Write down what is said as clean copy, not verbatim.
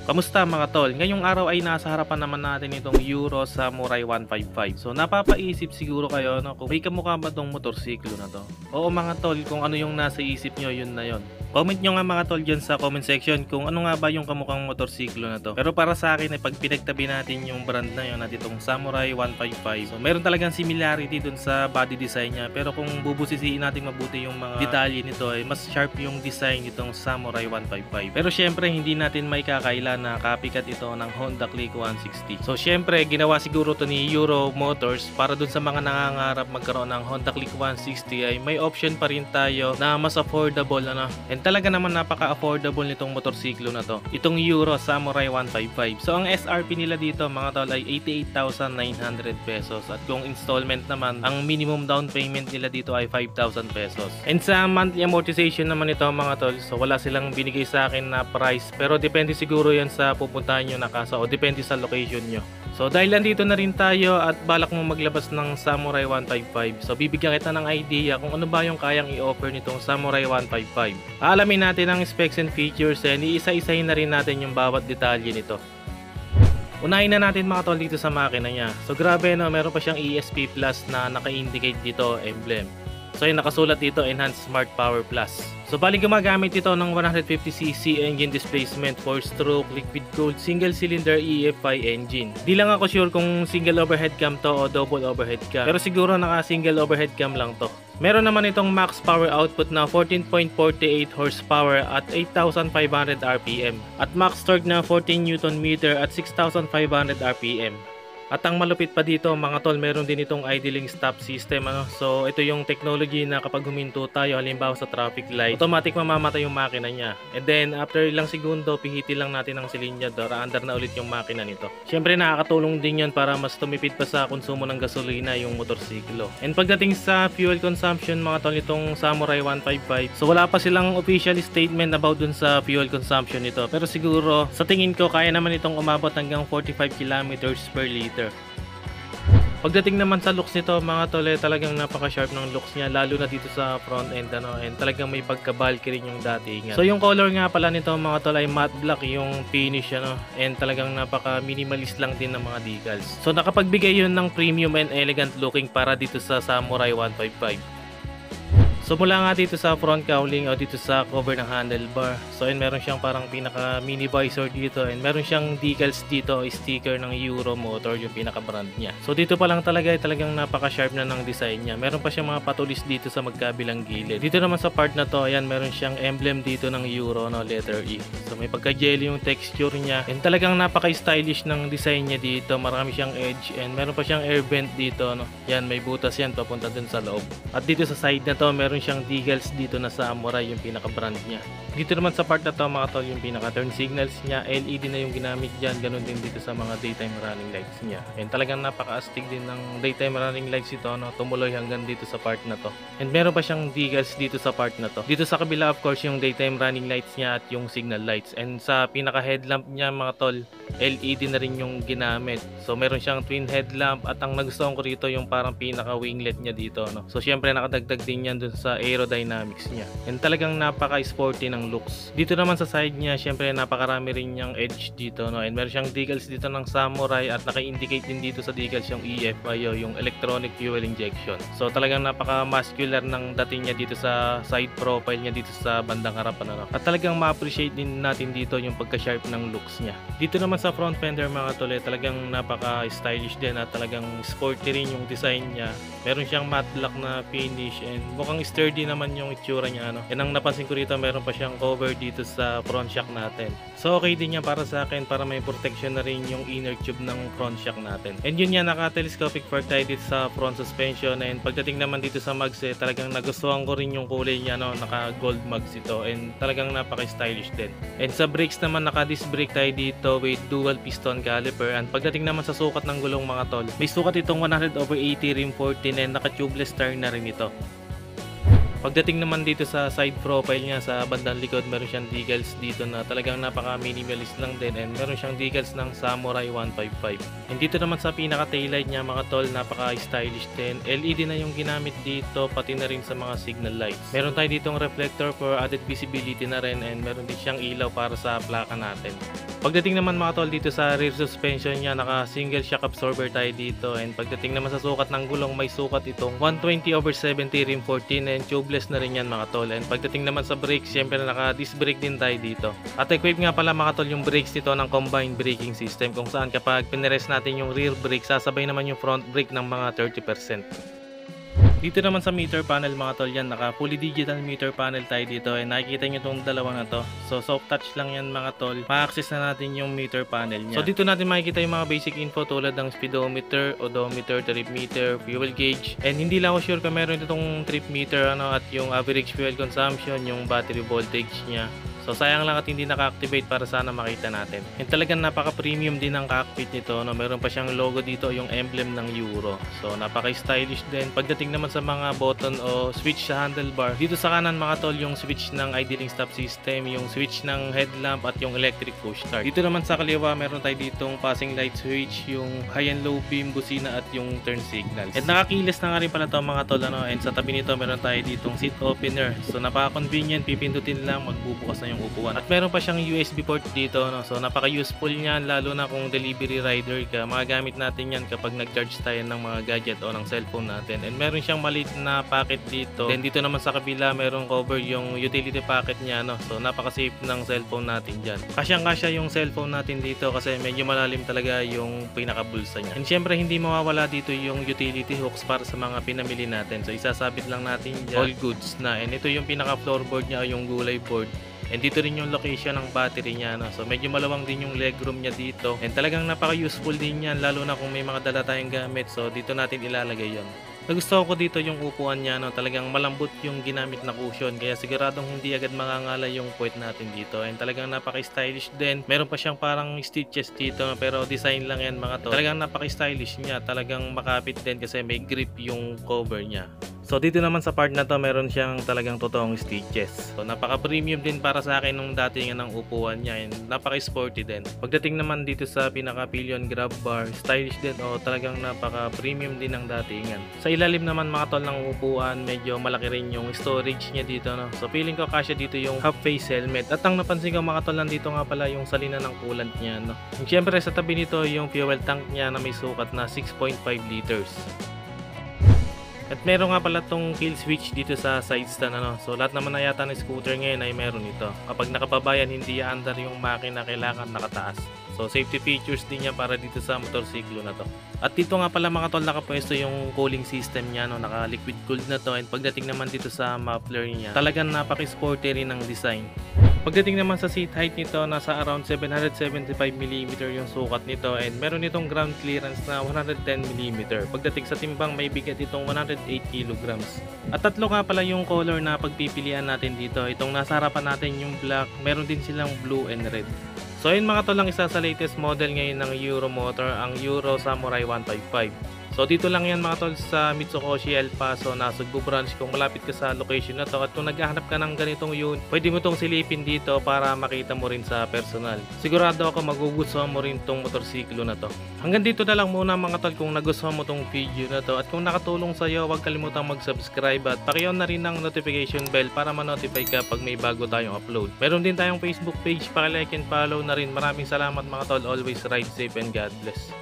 Kamusta mga tol? Ngayong araw ay nasa harapan naman natin itong Euro Samurai 155. So napapaisip siguro kayo no, kung may kamukha ba tong motorsiklo na to? Oo mga tol, kung ano yung nasa isip nyo, yun na yun. Comment nyo nga mga tol dyan sa comment section kung ano nga ba yung kamukhang motorsiklo na to. Pero para sa akin ay pag pinagtabi natin yung brand na yun at itong Samurai 155, so meron talagang similarity dun sa body design niya. Pero kung bubusisiin natin mabuti yung mga detalye nito ay mas sharp yung design nitong Samurai 155. Pero syempre hindi natin may kakaila na copycat ito ng Honda Click 160. So syempre ginawa siguro to ni Euro Motors para dun sa mga nangangarap magkaroon ng Honda Click 160 ay may option pa rin tayo na mas affordable ano. And talaga naman napaka-affordable nitong motorsiklo na to. Itong Euro Samurai 155. So ang SRP nila dito mga tol ay 88,900 pesos at kung installment naman ang minimum down payment nila dito ay 5,000 pesos. And sa monthly amortization naman ito mga tol, so wala silang binigay sa akin na price pero depende siguro yan sa pupuntahan nyo na kasa o depende sa location nyo. So dahil nandito na rin tayo at balak mo maglabas ng Samurai 155, so bibigyan kita ng idea kung ano ba yung kayang i-offer nitong Samurai 155. Aalamin natin ang specs and features and iisa-isahin na rin natin yung bawat detalye nito. Unahin na natin mga tol dito sa makina niya. So grabe no, meron pa siyang ESP Plus na naka-indicate dito emblem. So yung nakasulat dito Enhanced Smart Power Plus. So bali gumagamit ito ng 150cc engine displacement 4-stroke liquid cooled single cylinder EFI engine. Di lang ako sure kung single overhead cam to o double overhead cam. Pero siguro naka single overhead cam lang to. Meron naman itong max power output na 14.48 horsepower at 8,500 RPM at max torque na 14 Nm at 6,500 RPM. At ang malupit pa dito mga tol, meron din itong idling stop system ano. So ito yung technology na kapag huminto tayo halimbawa sa traffic light, automatic mamamatay yung makina niya. And then after ilang segundo, pihitin lang natin ang silinyador, aandar na ulit yung makina nito. Syempre nakakatulong din yan para mas tumipid pa sa konsumo ng gasolina yung motorsiklo. And pagdating sa fuel consumption mga tol nitong Samurai 155, so wala pa silang official statement about dun sa fuel consumption nito. Pero siguro sa tingin ko kaya naman itong umabot hanggang 45 kilometers per liter. Pagdating naman sa looks nito mga tol, talagang napaka-sharp ng looks niya lalo na dito sa front end ano, and talagang may pagka-bulky rin yung datingan. So yung color nga pala nito mga tol ay matte black yung finish ano, and talagang napaka-minimalist lang din ng mga decals. So nakapagbigay yun ng premium and elegant looking para dito sa Samurai 155. So mula nga dito sa front cowling o dito sa cover ng handlebar, so and meron siyang parang pinaka mini visor dito and meron siyang decals dito, sticker ng Euro Motor yung pinaka brand niya. So dito pa lang talaga ay talagang napaka sharp na ng design niya. Meron pa siyang mga patulis dito sa magkabilang gilid. Dito naman sa part na to, ayan meron siyang emblem dito ng Euro no, letter E. So may pagka jelly yung texture niya and talagang napaka stylish ng design niya dito. Marami siyang edge and meron pa siyang air vent dito no. Yan may butas yan papunta dun sa loob. At dito sa side na to meron siyang decals dito na Samurai yung pinaka brand niya. Dito naman sa part na to mga tol, yung pinaka turn signals niya LED na yung ginamit dyan. Ganun din dito sa mga daytime running lights niya. And talagang napaka-astig din ng daytime running lights ito no, tumuloy hanggang dito sa part na to. And meron pa siyang decals dito sa part na to. Dito sa kabila of course yung daytime running lights niya at yung signal lights. And sa pinaka headlamp niya mga tol, LED na rin yung ginamit. So meron siyang twin headlamp at ang nagustuhan ko rito yung parang pinaka winglet niya dito no. So syempre nakadagdag din yan dun sa aerodynamics niya. And talagang napaka-sporty ng looks. Dito naman sa side niya, syempre napakarami rin niyang edge dito no. And meron siyang decals dito ng Samurai at naka-indicate din dito sa decals yung EFI o yung electronic fuel injection. So talagang napaka-muscular ng dating niya dito sa side profile niya dito sa bandang harapan ano. At talagang ma-appreciate din natin dito yung pagka-sharp ng looks niya. Dito naman sa front fender mga tol, talagang napaka-stylish din at talagang sporty rin yung design niya. Meron siyang matte black na finish and mukhang sturdy naman yung itsura niya ano. And ang napansin ko rito, meron pa siyang cover dito sa front shock natin. So okay din yan para sa akin para may protection na rin yung inner tube ng front shock natin. And yun yan, naka-telescopic fork tayo dito sa front suspension. And pagdating naman dito sa mags talagang nagustuhan ko rin yung kulay niya no, naka gold mags ito and talagang napaka-stylish din. And sa brakes naman, naka-disc brake tayo dito with dual piston caliper. And pagdating naman sa sukat ng gulong mga tol, may sukat itong 100/80 rim 14 and naka-tubeless tire na rin ito. Pagdating naman dito sa side profile niya sa bandang likod, meron siyang decals dito na talagang napaka-minimalist lang din and meron siyang decals ng Samurai 155. And dito naman sa pinaka taillight niya mga tol, napaka-stylish din. LED na yung ginamit dito pati na rin sa mga signal lights. Meron tayo ditong reflector for added visibility na rin and meron din siyang ilaw para sa plaka natin. Pagdating naman mga tol dito sa rear suspension niya, naka single shock absorber tayo dito, and pagdating naman sa sukat ng gulong, may sukat itong 120/70 rim 14, and tubeless na rin yan mga tol. And pagdating naman sa brakes, syempre naka disc brake din tayo dito. At equip nga pala mga tol yung brakes nito ng combined braking system, kung saan kapag pinress natin yung rear brake, sasabay naman yung front brake ng mga 30%. Dito naman sa meter panel mga tol, yan naka fully digital meter panel tayo dito, and nakikita nyo itong dalawa na to. So soft touch lang yan mga tol, ma-access na natin yung meter panel niya. So dito natin makikita yung mga basic info tulad ng speedometer, odometer, trip meter, fuel gauge, and hindi lang ako sure kung meron itong trip meter at yung average fuel consumption, yung battery voltage niya. So sayang lang at hindi naka-activate para sana makita natin. And talagang napaka-premium din ang cockpit nito, no? Meron pa siyang logo dito, yung emblem ng Euro. So napaka-stylish din. Pagdating naman sa mga button o switch sa handlebar, dito sa kanan mga tol, yung switch ng idling stop system, yung switch ng headlamp at yung electric push start. Dito naman sa kaliwa, meron tayo ditong passing light switch, yung high and low beam, busina at yung turn signals. And nakakiles na nga rin pala to mga tol, ano? And sa tabi nito meron tayo ditong seat opener. So napaka-convenient, pipindutin lang, magbubukas na yung upuan. At meron pa siyang USB port dito, no? So napaka-useful niyan, lalo na kung delivery rider ka. Magagamit natin yan kapag nag-charge tayo ng mga gadget o ng cellphone natin. And meron siyang maliit na packet dito. Then dito naman sa kabila, meron cover yung utility packet niya, no? So napaka-safe ng cellphone natin dyan. Kasyang-kasya yung cellphone natin dito kasi medyo malalim talaga yung pinaka-bulsa niya. And syempre hindi mawawala dito yung utility hooks para sa mga pinamili natin. So isasabit lang natin dyan, all goods na. And ito yung pinaka-floorboard niya o yung gulay board. And dito rin yung location ng battery niya, no? So medyo malawang din yung legroom niya dito. And talagang napaka-useful din yan, lalo na kung may mga dala tayong gamit. So dito natin ilalagay yon. Nagustuhan ko dito yung upuan niya, no? Talagang malambot yung ginamit na cushion, kaya siguradong hindi agad mangangala yung puwet natin dito. And talagang napaka-stylish din. Meron pa siyang parang stitches dito, pero design lang yan mga to. Talagang napaka-stylish niya. Talagang makapit din kasi may grip yung cover niya. So dito naman sa part na to, meron siyang talagang totoong stitches. So napaka-premium din para sa akin nung datingan ng upuan niya, and napaka-sporty din. Pagdating naman dito sa pinaka-pillion grab bar, stylish din o talagang napaka-premium din ng datingan. Sa ilalim naman mga tol ng upuan, medyo malaki rin yung storage niya dito, no? So feeling ko kasya dito yung half face helmet. At ang napansin ko mga tol, nandito nga pala yung salina ng coolant niya, no? And syempre sa tabi nito yung fuel tank niya na may sukat na 6.5 liters. At meron nga pala tong kill switch dito sa side stand, ano? So lahat naman na yata ng scooter ngayon ay meron ito. Kapag nakapabayan, hindi aandar yung makina, kailangan nakataas. So safety features din yan para dito sa motorsiklo na to. At dito nga pala mga tol, nakapwesto yung cooling system niya, no? Naka liquid cooled na to. And pagdating naman dito sa muffler niya, talagang napaka-sporty rin ng design. Pagdating naman sa seat height nito, nasa around 775mm yung sukat nito, and meron itong ground clearance na 110mm. Pagdating sa timbang, may bigat itong 108kg. At tatlo nga pala yung color na pagpipilian natin dito. Itong nasa harapan natin yung black, meron din silang blue and red. So ayun mga tol, lang isa sa latest model ngayon ng Euro Motor, ang Euro Samurai 155. So dito lang yan mga tol sa Mitsukoshi El Paso, Nasugbu branch, kung malapit ka sa location na to. At kung naghahanap ka ng ganitong unit, pwede mo tong silipin dito para makita mo rin sa personal. Sigurado ako magugustuhan mo rin tong motorsiklo na to. Hanggang dito na lang muna mga tol kung nagustuhan mo tong video na to. At kung nakatulong sa iyo, huwag kalimutang mag-subscribe at paki-on na rin ang notification bell para ma-notify ka pag may bago tayong upload. Meron din tayong Facebook page, paki-like and follow na rin. Maraming salamat mga tol. Always ride safe and God bless.